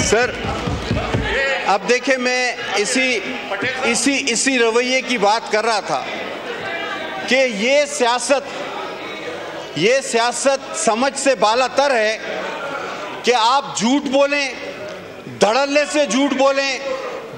سر اب دیکھیں میں اسی رویے کی بات کر رہا تھا کہ یہ سیاست سمجھ سے بالا تر ہے کہ آپ جھوٹ بولیں، دھڑلے سے جھوٹ بولیں،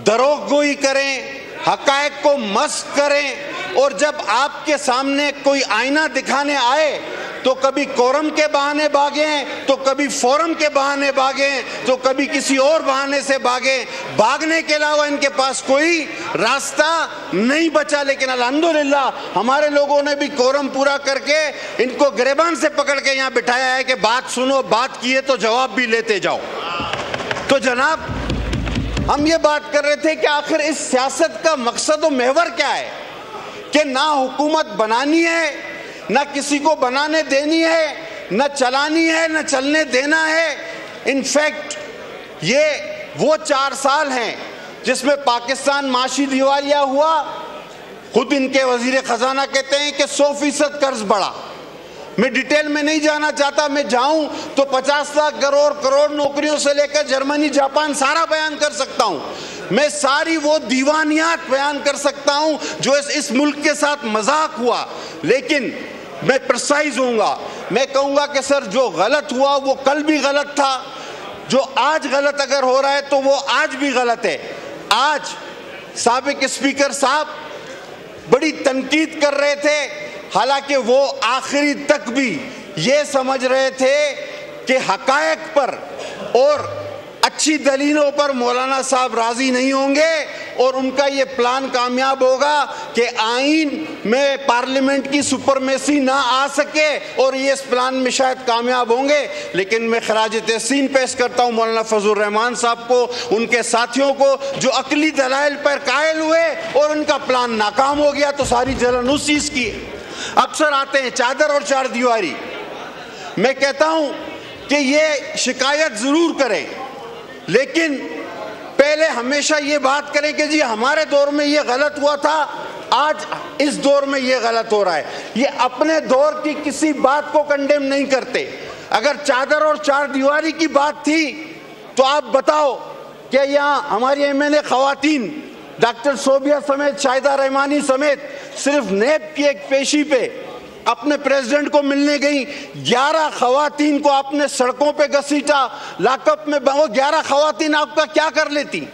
دروغ گوئی کریں، حقائق کو مسخ کریں، اور جب آپ کے سامنے کوئی آئینہ دکھانے آئے تو کبھی کورم کے بہانے بھاگیں، تو کبھی فورم کے بہانے بھاگیں، تو کبھی کسی اور بہانے سے بھاگیں۔ بھاگنے کے علاوہ ان کے پاس کوئی راستہ نہیں بچا۔ لیکن الحمدللہ ہمارے لوگوں نے بھی کورم پورا کر کے ان کو گریبان سے پکڑ کے یہاں بٹھایا ہے کہ بات سنو، بات کیے تو جواب بھی لیتے جاؤ۔ تو جناب ہم یہ بات کر رہے تھے کہ آخر اس سیاست کا مقصد و محور کیا ہے، کہ نہ حکومت بنانی ہے، نہ کسی کو بنانے دینی ہے، نہ چلانی ہے، نہ چلنے دینا ہے۔ انفیکٹ یہ وہ 4 سال ہیں جس میں پاکستان معاشی دیوالیہ ہوا۔ خود ان کے وزیر خزانہ کہتے ہیں کہ 100% قرض بڑھا۔ میں ڈیٹیل میں نہیں جانا چاہتا، میں جاؤں تو 50 لاکھ کروڑ نوکریوں سے لے کر جرمنی، جاپان سارا بیان کر سکتا ہوں۔ میں ساری وہ دیوانیات بیان کر سکتا ہوں جو اس ملک کے ساتھ مذاق ہوا، لیکن میں پرسائز ہوں گا۔ میں کہوں گا کہ سر جو غلط ہوا وہ کل بھی غلط تھا، جو آج غلط اگر ہو رہا ہے تو وہ آج بھی غلط ہے۔ آج سابق اسپیکر صاحب بڑی تنقید کر رہے تھے، حالانکہ وہ آخری تک بھی یہ سمجھ رہے تھے کہ حقائق پر اور اچھی دلیلوں پر مولانا صاحب راضی نہیں ہوں گے، اور ان کا یہ پلان کامیاب ہوگا کہ آئین میں پارلیمنٹ کی سپرمیسی نہ آ سکے، اور یہ اس پلان میں شاید کامیاب ہوں گے۔ لیکن میں خراج تحسین پیش کرتا ہوں مولانا فضل الرحمان صاحب کو، ان کے ساتھیوں کو، جو عقلی دلائل پر قائل ہوئے اور ان کا پلان ناکام ہو گیا، تو ساری جلن اس چیز کی ہے۔ اکثر آتے ہیں چادر اور چار دیواری۔ میں کہتا ہوں کہ یہ شکایت ضرور کریں، لیکن پہلے ہمیشہ یہ بات کریں کہ جی ہمارے دور میں یہ غلط ہوا تھا، آج اس دور میں یہ غلط ہو رہا ہے۔ یہ اپنے دور کی کسی بات کو کنڈیم نہیں کرتے۔ اگر چادر اور چار دیواری کی بات تھی تو آپ بتاؤ کہ یہاں ہماری MLA خواتین ڈاکٹر صوبیہ سمیت، شاہدہ رحمانی سمیت، صرف نیب کی ایک پیشی پہ اپنے پریزیڈنٹ کو ملنے گئیں، 11 خواتین کو آپ نے سڑکوں پہ گھسیٹا، لاک اپ میں۔ وہ 11 خواتین آپ کا کیا کر لیتی؟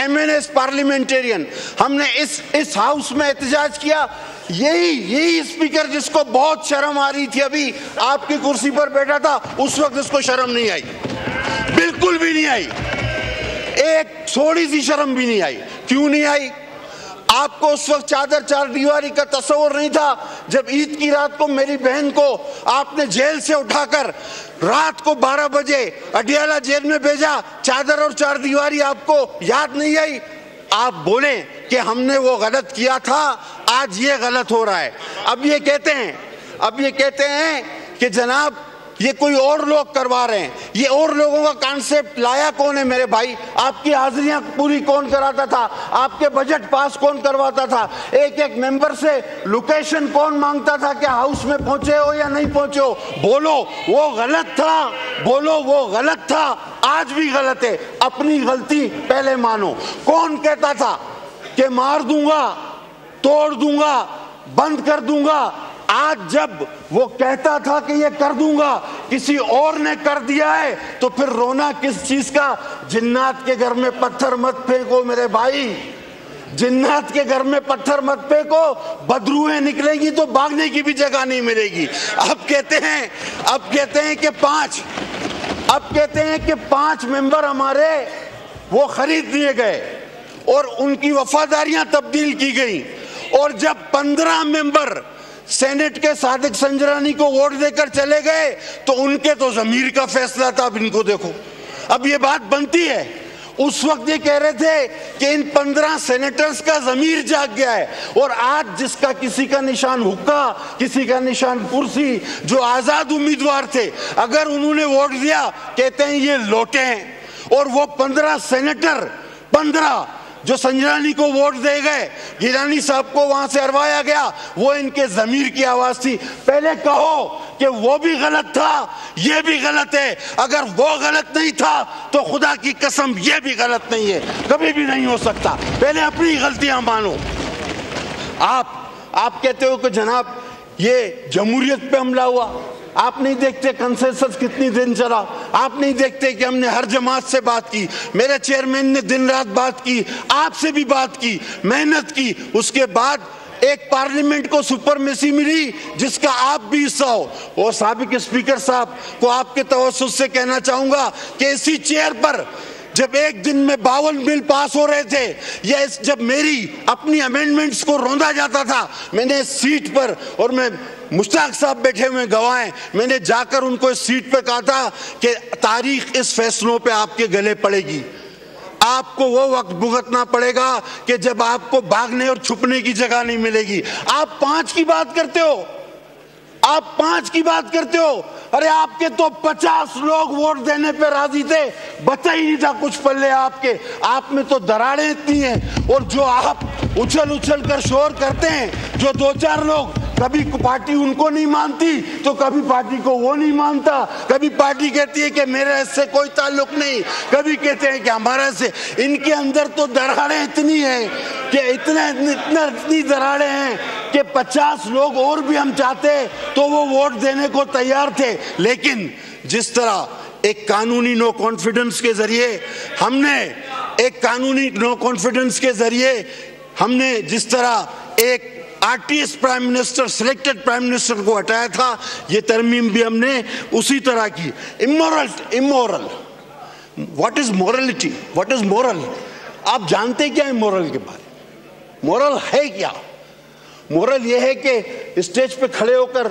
MNS parliamentarian. ہم نے اس ہاؤس میں احتجاج کیا، یہی اسپیکر جس کو بہت شرم آ رہی تھی، ابھی آپ کی کرسی پر بیٹھا تھا، اس وقت اس کو شرم نہیں آئی، بالکل بھی نہیں آئی، ایک تھوڑی سی شرم بھی نہیں آئی۔ کیوں نہیں آئی؟ آپ کو اس وقت چادر چار دیواری کا تصور نہیں تھا۔ جب عید کی رات کو میری بہن کو آپ نے جیل سے اٹھا کر رات کو 12 بجے اڈیالہ جیل میں بھیجا، چادر اور چار دیواری آپ کو یاد نہیں آئی؟ آپ بولیں کہ ہم نے وہ غلط کیا تھا، آج یہ غلط ہو رہا ہے۔ اب یہ کہتے ہیں کہ جناب یہ کوئی اور لوگ کروا رہے ہیں۔ یہ اور لوگوں کا کانسیپٹ لایا کون ہے میرے بھائی؟ آپ کی حاضریاں پوری کون کراتا تھا؟ آپ کے بجٹ پاس کون کرواتا تھا؟ ایک ممبر سے لوکیشن کون مانگتا تھا کہ ہاؤس میں پہنچے ہو یا نہیں پہنچے ہو؟ بولو وہ غلط تھا، بولو وہ غلط تھا، آج بھی غلط ہے۔ اپنی غلطی پہلے مانو۔ کون کہتا تھا کہ مار دوں گا، توڑ دوں گا، بند کر دوں گا؟ آج جب وہ کہتا تھا کہ یہ کر دوں گا، کسی اور نے کر دیا ہے، تو پھر رونا کس چیز کا؟ جنات کے گھر میں پتھر مت پھینکو میرے بھائی، جنات کے گھر میں پتھر مت پھینکو، بدروہیں نکلے گی تو بھاگنے کی بھی جگہ نہیں ملے گی۔ اب کہتے ہیں کہ 5 ممبر ہمارے وہ خرید دیے گئے اور ان کی وفاداریاں تبدیل کی گئیں، اور جب 15 ممبر سینٹ کے صادق سنجرانی کو ووٹ دے کر چلے گئے تو ان کے تو ضمیر کا فیصلہ تھا۔ اب ان کو دیکھو، اب یہ بات بنتی ہے۔ اس وقت یہ کہہ رہے تھے کہ ان 15 سینیٹرز کا ضمیر جاگ گیا ہے، اور آج جس کا کسی کا نشان حقہ، کسی کا نشان کرسی، جو آزاد امیدوار تھے، اگر انہوں نے ووٹ دیا، کہتے ہیں یہ لوٹے ہیں۔ اور وہ 15 سینیٹر، 15 جو سنجرانی کو ووٹ دے گئے، گیلانی صاحب کو وہاں سے ہروایا گیا، وہ ان کے ضمیر کی آواز تھی۔ پہلے کہو کہ وہ بھی غلط تھا، یہ بھی غلط ہے۔ اگر وہ غلط نہیں تھا تو خدا کی قسم یہ بھی غلط نہیں ہے، کبھی بھی نہیں ہو سکتا۔ پہلے اپنی غلطیاں مانو۔ آپ کہتے ہو کہ جناب یہ جمہوریت پہ حملہ ہوا، آپ نہیں دیکھتے کنسنسس کتنی دن چلا، آپ نہیں دیکھتے کہ ہم نے ہر جماعت سے بات کی، میرے چیئرمین نے دن رات بات کی، آپ سے بھی بات کی، محنت کی، اس کے بعد ایک پارلیمنٹ کو سپرمیسی ملی جس کا آپ بھی حصہ ہو۔ اور سابق اسپیکر صاحب کو آپ کے توسط سے کہنا چاہوں گا کہ اسی چیئر پر جب ایک دن میں 52 بل پاس ہو رہے تھے، یا جب میری اپنی امینڈمنٹس کو روندا جاتا تھا، میں نے اس سیٹ پر، اور میں مشتاق صاحب بیٹھے ہوئے گواہ ہیں، میں نے جا کر ان کو اس سیٹ پہ کہا تھا کہ تاریخ اس فیصلوں پہ آپ کے گلے پڑے گی۔ آپ کو وہ وقت بھگتنا پڑے گا کہ جب آپ کو بھاگنے اور چھپنے کی جگہ نہیں ملے گی۔ آپ 5 کی بات کرتے ہو، آپ 5 کی بات کرتے ہو، ارے آپ کے تو 50 لوگ ووٹ دینے پہ راضی تھے، بچا ہی نہیں تھا کچھ پلے آپ کے۔ آپ میں تو دراڑیں اتنی ہیں، اور جو آپ اچھل کر شور کرتے ہیں، جو 2-4 لوگ، کبھی پارٹی ان کو نہیں مانتی تو کبھی پارٹی کو وہ نہیں مانتا، کبھی پارٹی کہتی ہے کہ میرے اس سے کوئی تعلق نہیں، کبھی کہتے ہیں کہ ہمارا سے۔ ان کے اندر تو دراڑیں اتنی ہیں کہ اتنی دراڑیں ہیں کہ 50 لوگ اور بھی ہم چاہتے تو وہ ووٹ دینے کو تیار تھے۔ لیکن جس طرح ایک قانونی نو کانفیڈنس کے ذریعے ہم نے جس طرح ایک RTS prime minister, selected prime minister کو ہٹایا تھا، یہ ترمیم بھی ہم نے اسی طرح کی۔ Amoral, what is morality, what is moral? آپ جانتے کیا ہے مورل کے بارے میں؟ مورل ہے کیا؟ مورل یہ ہے کہ اسٹیج پہ کھڑے ہو کر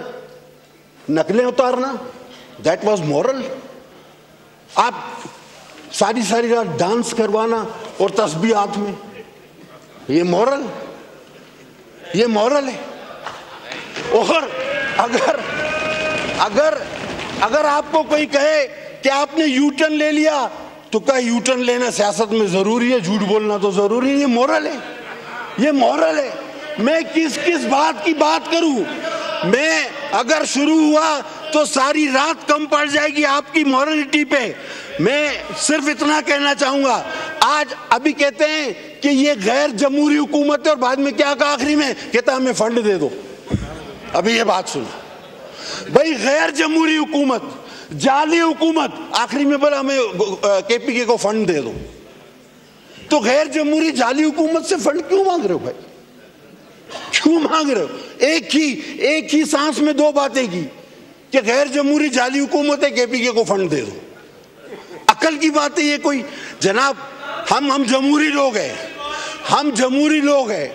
نقلیں اتارنا، دیٹ واز مورل۔ آپ ساری رات ڈانس کروانا اور تسبیح ہاتھ میں، یہ مورل ہے۔ اور اگر آپ کو کوئی کہے کہ آپ نے یو ٹرن لے لیا تو کہا یو ٹرن لینا سیاست میں ضروری ہے، جھوٹ بولنا تو ضروری ہے، یہ مورل ہے، یہ مورل ہے۔ میں کس بات کی بات کروں؟ میں اگر شروع ہوا تو ساری رات کم پڑ جائے گی آپ کی مورلٹی پہ۔ میں صرف اتنا کہنا چاہوں گا، ابھی کہتے ہیں کہ یہ غیر جمہوری حکومت ہے، اور بعد میں کیا کہا آخری میں؟ کہتا ہمیں فنڈ دے دو۔ ابھی یہ بات سنو بھائی، غیر جمہوری حکومت، جعلی حکومت، آخری میں بولا ہمیں KPK کو فنڈ دے دو۔ تو غیر جمہوری جعلی حکومت سے فنڈ کیوں مانگ رہے ہو بھائی؟ کیوں مانگ رہے ہو؟ ایک ہی سانس میں 2 باتیں کی کہ غیر جمہوری جعلی حکومت ہے، KPK کو فنڈ دے دو۔ عقل کی بات ہے یہ کوئی؟ جناب ہم جمہوری لوگ ہیں،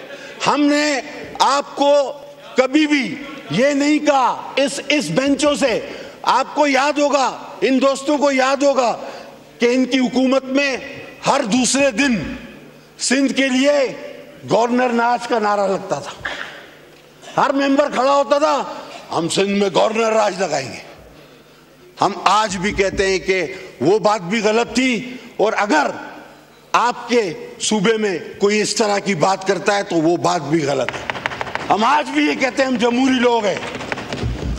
ہم نے آپ کو کبھی بھی یہ نہیں کہا اس بینچوں سے۔ آپ کو یاد ہوگا، ان دوستوں کو یاد ہوگا کہ ان کی حکومت میں ہر دوسرے دن سندھ کے لیے گورنر راج کا نعرہ لگتا تھا، ہر ممبر کھڑا ہوتا تھا، ہم سندھ میں گورنر راج لگائیں گے۔ ہم آج بھی کہتے ہیں کہ وہ بات بھی غلط تھی، اور اگر آپ کے صوبے میں کوئی اس طرح کی بات کرتا ہے تو وہ بات بھی غلط ہے۔ ہم آج بھی یہ کہتے ہیں ہم جمہوری لوگ ہیں،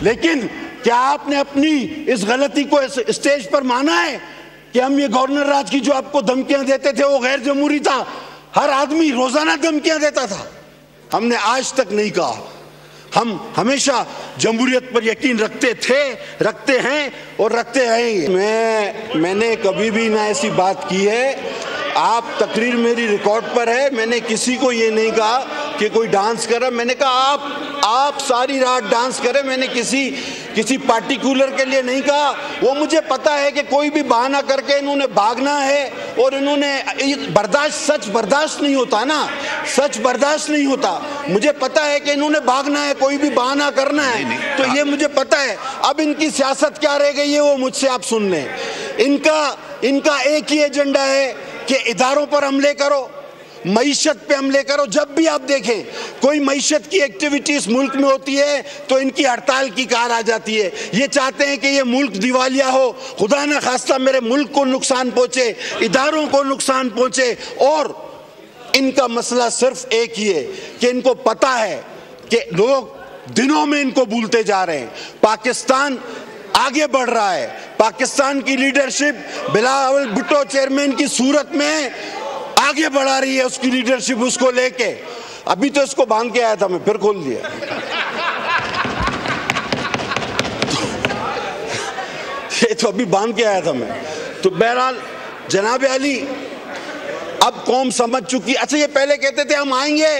لیکن کیا آپ نے اپنی اس غلطی کو اسٹیج پر مانا ہے کہ ہم یہ گورنر راج کی جو آپ کو دھمکیاں دیتے تھے وہ غیر جمہوری تھا؟ ہر آدمی روزانہ دھمکیاں دیتا تھا، ہم نے آج تک نہیں کہا۔ ہم ہمیشہ جمہوریت پر یقین رکھتے تھے، رکھتے ہیں اور رکھتے رہیں گے۔ میں نے کبھی بھی نہ ایسی بات کی ہے، آپ تقریر میری ریکارڈ پر ہے، میں نے کسی کو یہ نہیں کہا کہ کوئی ڈانس کر رہا، میں نے کہا آپ ساری رات ڈانس کریں، میں نے کسی پارٹیکولر کے لیے نہیں کہا۔ وہ مجھے پتا ہے کہ کوئی بھی بہانہ کر کے انہوں نے بھاگنا ہے، اور انہوں نے سچ برداشت نہیں ہوتا نا، سچ برداشت نہیں ہوتا۔ مجھے پتا ہے کہ انہوں نے بھاگنا ہے، کوئی بھی بہانہ کرنا ہے، تو یہ مجھے پتا ہے۔ اب ان کی سیاست کیا رہ گئی ہے وہ مجھ سے آپ سن لیں۔ ان کا ایک ہی ایجنڈا ہے کہ اداروں پر حملے کرو، معیشت پہ حملے کرو۔ جب بھی آپ دیکھیں کوئی معیشت کی ایکٹیویٹی اس ملک میں ہوتی ہے تو ان کی ہڑتال کی کار آ جاتی ہے۔ یہ چاہتے ہیں کہ یہ ملک دیوالیہ ہو، خدا نہ خواستہ میرے ملک کو نقصان پہنچے، اداروں کو نقصان پہنچے، اور ان کا مسئلہ صرف ایک ہی ہے کہ ان کو پتا ہے کہ لوگ دنوں میں ان کو بھولتے جا رہے ہیں. پاکستان آگے بڑھ رہا ہے. پاکستان کی لیڈرشپ بلاول بھٹو چیئرمین کی صورت میں آگے بڑھا رہی ہے اس کی لیڈرشپ اس کو لے کے. ابھی تو اس کو باندھ کے آیا تھا میں, پھر کھول دیا. یہ تو ابھی باندھ کے آیا تھا میں. تو بہرحال جناب علی اب قوم سمجھ چکی. اچھا یہ پہلے کہتے تھے ہم آئیں گے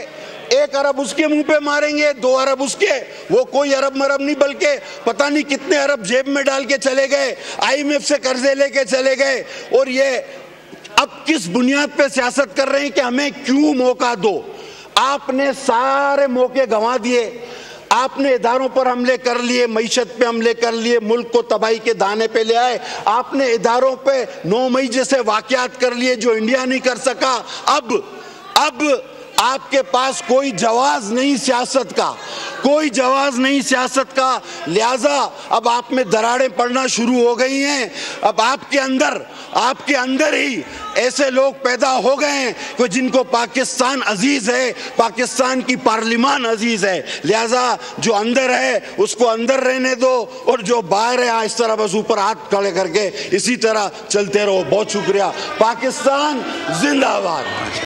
1 ارب اس کے منہ پہ ماریں گے, 2 ارب اس کے, وہ کوئی ارب مرب نہیں بلکہ پتہ نہیں کتنے ارب جیب میں ڈال کے چلے گئے, IMF سے قرضے لے کے چلے گئے. اور یہ اب کس بنیاد پہ سیاست کر رہے ہیں کہ ہمیں کیوں موقع دو. آپ نے سارے موقع گنوا دیے. آپ نے اداروں پر حملے کر لیے, معیشت پہ حملے کر لیے, ملک کو تباہی کے دانے پہ لے آئے. آپ نے اداروں پہ 9 مئی جیسے واقعات کر لیے جو انڈیا نہیں کر سکا. اب آپ کے پاس کوئی جواز نہیں سیاست کا, کوئی جواز نہیں سیاست کا. لہٰذا اب آپ میں دراڑیں پڑنا شروع ہو گئی ہیں. اب آپ کے اندر ہی ایسے لوگ پیدا ہو گئے ہیں کہ جن کو پاکستان عزیز ہے, پاکستان کی پارلیمان عزیز ہے. لہٰذا جو اندر ہے اس کو اندر رہنے دو, اور جو باہر ہے اس طرح بس اوپر ہاتھ کھڑے کر کے اسی طرح چلتے رہو. بہت شکریہ. پاکستان زندہ باد.